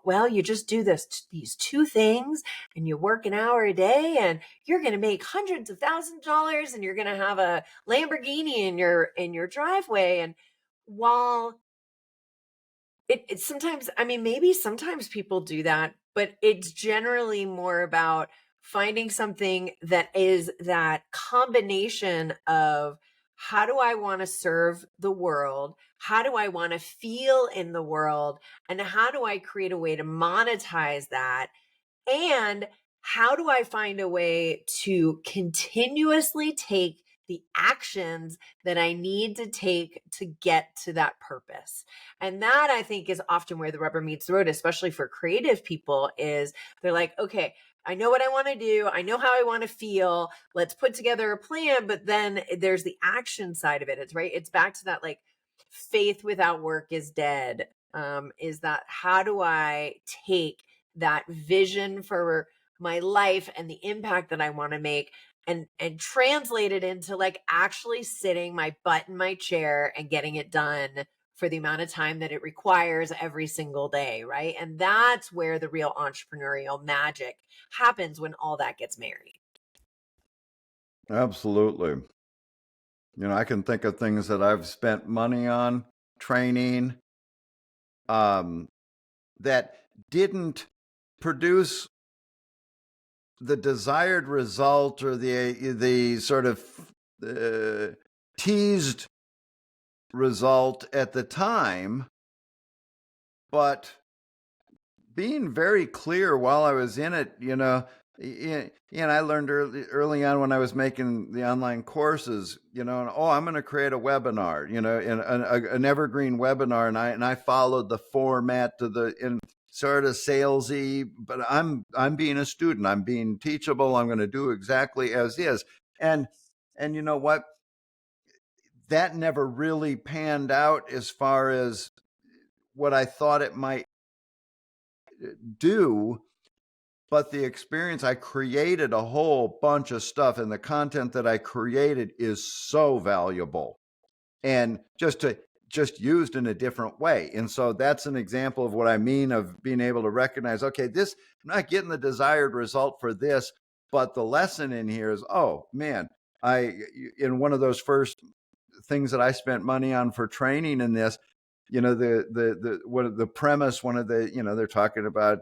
well, you just do these two things and you work an hour a day and you're going to make hundreds of thousands of dollars and you're going to have a Lamborghini in your driveway. And while it sometimes, maybe sometimes people do that, but it's generally more about finding something that is that combination of, how do I want to serve the world? How do I want to feel in the world? And how do I create a way to monetize that? And how do I find a way to continuously take the actions that I need to take to get to that purpose? And that, I think, is often where the rubber meets the road, especially for creative people, is they're like, okay, I know what I want to do. I know how I want to feel. Let's put together a plan. But then there's the action side of it. It's right. It's back to that, like, faith without work is dead. Is that, how do I take that vision for my life and the impact that I want to make and translate it into, like, actually sitting my butt in my chair and getting it done for the amount of time that it requires every single day, right? And that's where the real entrepreneurial magic happens, when all that gets married. Absolutely. I can think of things that I've spent money on, training, that didn't produce the desired result, or the sort of teased result at the time, but being very clear while I was in it, and I learned early on when I was making the online courses, and, I'm going to create a webinar, and an evergreen webinar, and I followed the format to in sort of salesy, but I'm being a student, I'm being teachable, I'm going to do exactly as is, and you know what, that never really panned out as far as what I thought it might do. But the experience, I created a whole bunch of stuff, and the content that I created is so valuable, and just used in a different way. And so that's an example of what I mean, of being able to recognize, okay, this, I'm not getting the desired result for this, but the lesson in here is, oh man, in one of those first things that I spent money on for training in this, the premise, one of the, they're talking about,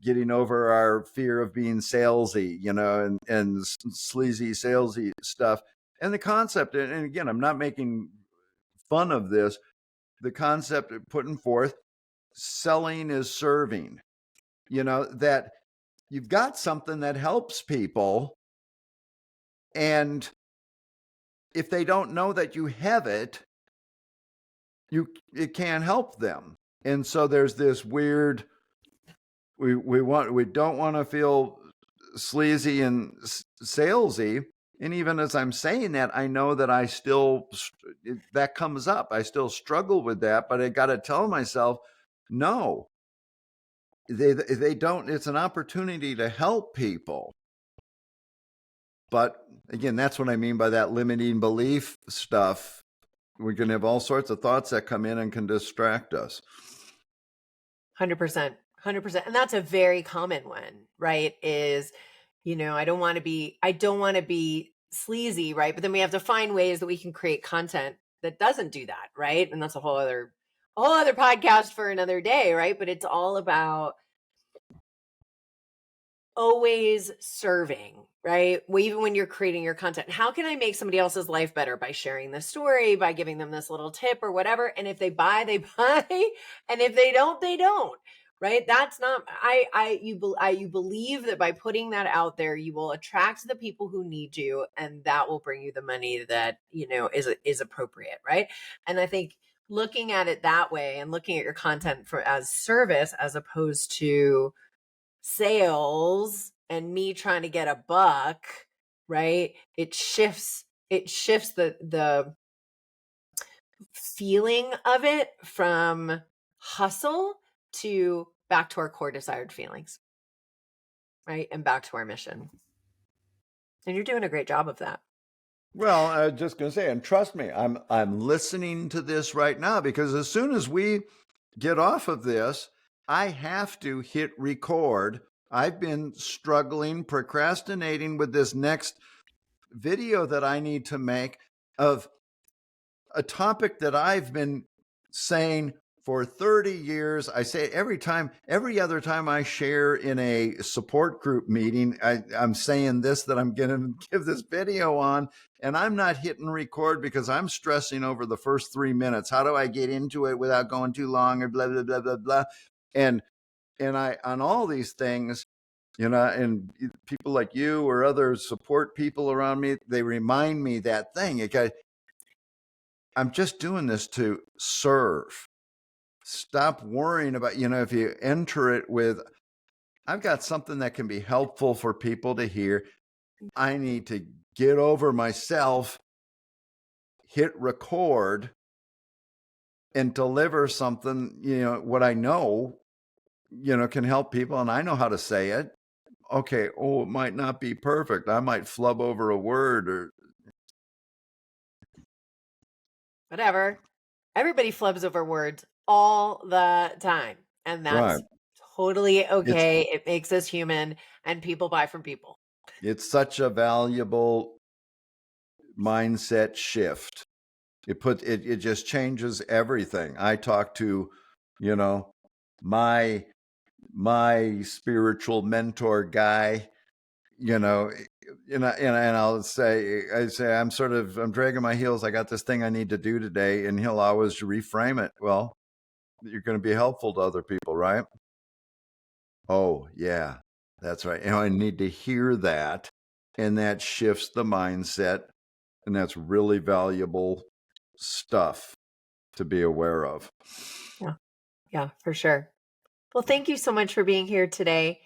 getting over our fear of being salesy, and sleazy salesy stuff. And the concept, and again, I'm not making fun of this, the concept of putting forth, selling is serving, that you've got something that helps people, and if they don't know that you have it, it can't help them. And so there's this weird, we don't want to feel sleazy and salesy. And even as I'm saying that, I know that that comes up. I still struggle with that, but I got to tell myself, no, they don't. It's an opportunity to help people. But again, that's what I mean by that limiting belief stuff. We can have all sorts of thoughts that come in and can distract us. 100%. 100%. And that's a very common one, right? Is, I don't want to be sleazy, right? But then we have to find ways that we can create content that doesn't do that, right? And that's a whole other podcast for another day, right? But it's all about always serving, right? Even when you're creating your content, how can I make somebody else's life better by sharing this story, by giving them this little tip or whatever? And if they buy, they buy. And if they don't, they don't. Right? That's not, you believe that by putting that out there, you will attract the people who need you, and that will bring you the money that, is appropriate. Right. And I think looking at it that way and looking at your content as service, as opposed to sales and me trying to get a buck, right? It shifts the feeling of it from hustle to back to our core desired feelings, right? And back to our mission. And you're doing a great job of that. Well, I was just going to say, and trust me, I'm listening to this right now, because as soon as we get off of this, I have to hit record. I've been struggling, procrastinating with this next video that I need to make of a topic that I've been saying for 30 years. I say every other time I share in a support group meeting, I'm saying this, that I'm going to give this video on, and I'm not hitting record because I'm stressing over the first 3 minutes. How do I get into it without going too long, or blah, blah, blah, blah, blah. And I, on all these things, and people like you or other support people around me, they remind me that thing. I'm just doing this to serve. Stop worrying about, if you enter it with, I've got something that can be helpful for people to hear. I need to get over myself, hit record, and deliver something, what I know, can help people. And I know how to say it. Okay. Oh, it might not be perfect. I might flub over a word or Whatever. Everybody flubs over words all the time. And that's right. totally okay. It makes us human, and people buy from people. It's such a valuable mindset shift. It just changes everything. I talk to, my spiritual mentor guy, and I'll say, I'm dragging my heels. I got this thing I need to do today. And he'll always reframe it. Well, you're going to be helpful to other people, right? Oh, yeah, that's right. I need to hear that. And that shifts the mindset. And that's really valuable stuff to be aware of. Yeah, for sure. Well, thank you so much for being here today.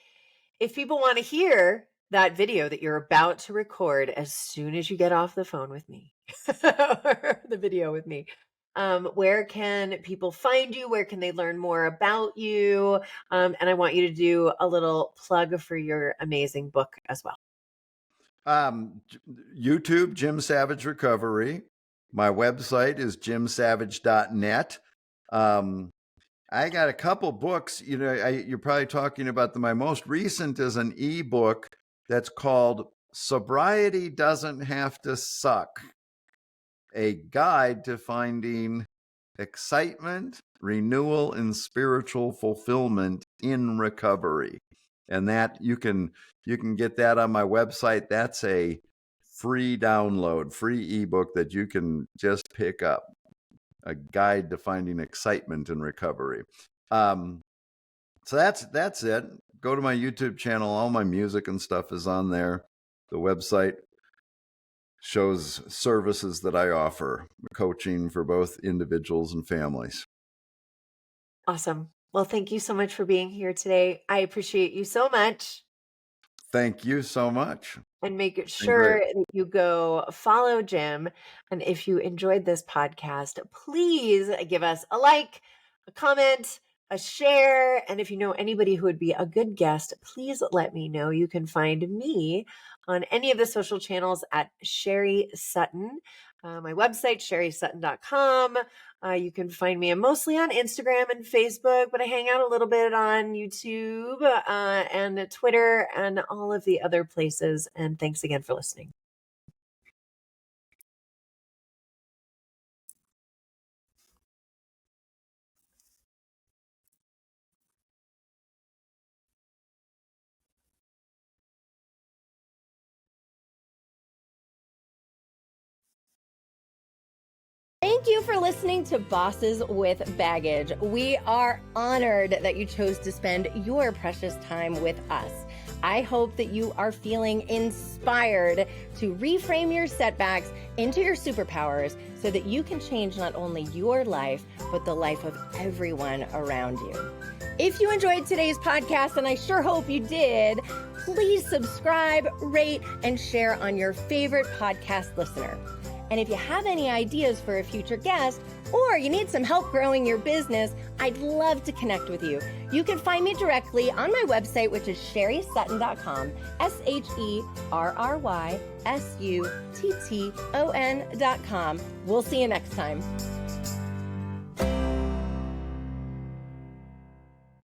If people want to hear that video that you're about to record as soon as you get off the phone with me, or the video with me, where can people find you? Where can they learn more about you? And I want you to do a little plug for your amazing book as well. YouTube, Jim Savage Recovery. My website is jimsavage.net. I got a couple books. You're probably talking about my most recent is an ebook that's called Sobriety Doesn't Have to Suck, a guide to finding excitement, renewal, and spiritual fulfillment in recovery. And that you can get that on my website. That's a free download, free ebook that you can just pick up. A guide to finding excitement in recovery. So that's it. Go to my YouTube channel. All my music and stuff is on there. The website. shows services that I offer, coaching for both individuals and families. Awesome. Well, thank you so much for being here today. I appreciate you so much. Thank you so much. And make Been great. sure that you go follow Jim. And if you enjoyed this podcast, please give us a like, a comment, a share. And if you know anybody who would be a good guest, please let me know. You can find me on any of the social channels at Sherry Sutton. My website, sherrysutton.com. You can find me mostly on Instagram and Facebook, but I hang out a little bit on YouTube and Twitter and all of the other places. And thanks again for listening. Thank you for listening to Bosses with Baggage. We are honored that you chose to spend your precious time with us. I hope that you are feeling inspired to reframe your setbacks into your superpowers so that you can change not only your life, but the life of everyone around you. If you enjoyed today's podcast, and I sure hope you did, please subscribe, rate, and share on your favorite podcast listener. And if you have any ideas for a future guest, or you need some help growing your business, I'd love to connect with you. You can find me directly on my website, which is sherrysutton.com, SherrySutton.com. We'll see you next time.